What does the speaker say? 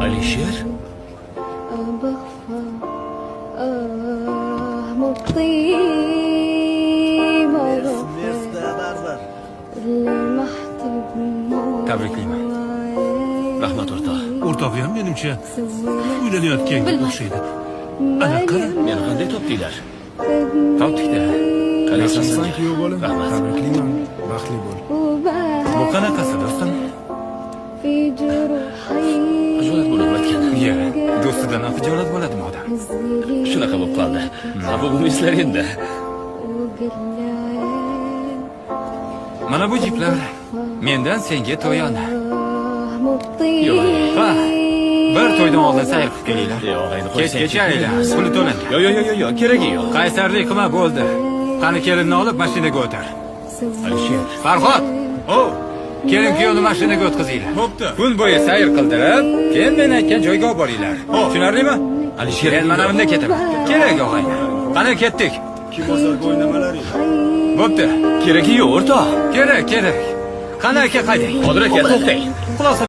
Alisher? Tabriklayman. Rahmat o'rtoq. O'rtog'i ham menimcha uylanayotganga o'xshaydi. Ana qara. Meni qanday topdinglar? Topdik-da. Yaxshisan kuyov bola. Rahmat. Tabriklayman. Baxtli bo'l. Bu qanaqasi do'stim? Xijolat bo'lib o'tgan. Ya, do'stidan ham xijolat bo'ladimi odam? Shunaqa bo'lib qoldi. Bu eslar endi. Mana bu jiplar mendan senga to'yon. Yo'q. Ha, bir to'ydan oldin sayr qilib kelinglar. Yo'q, endi Kechgacha aylanamiz, puli to'langan. Yo'q, keragi yo'q. Qaysarlik qilma bo'ldi. Qani kelinni olib mashinaga o'tir. Alisher. Farhod, kelin kuyovni mashinaga o'tkazinglar. Bo'pti. Kun bo'yi sayr qildirib, keyin men aytgan joyga olib boringlar. Tushunarlimi? Alisher, Men mana bunda ketaman. Kerak og'ayni. Qani ketdik. Kim bozorga o'ynamalaring. Bo'pti. keragi yo'q o'rtoq. Kerak. Qani aka qayding? Qodir aka, to'xtang. Xulosa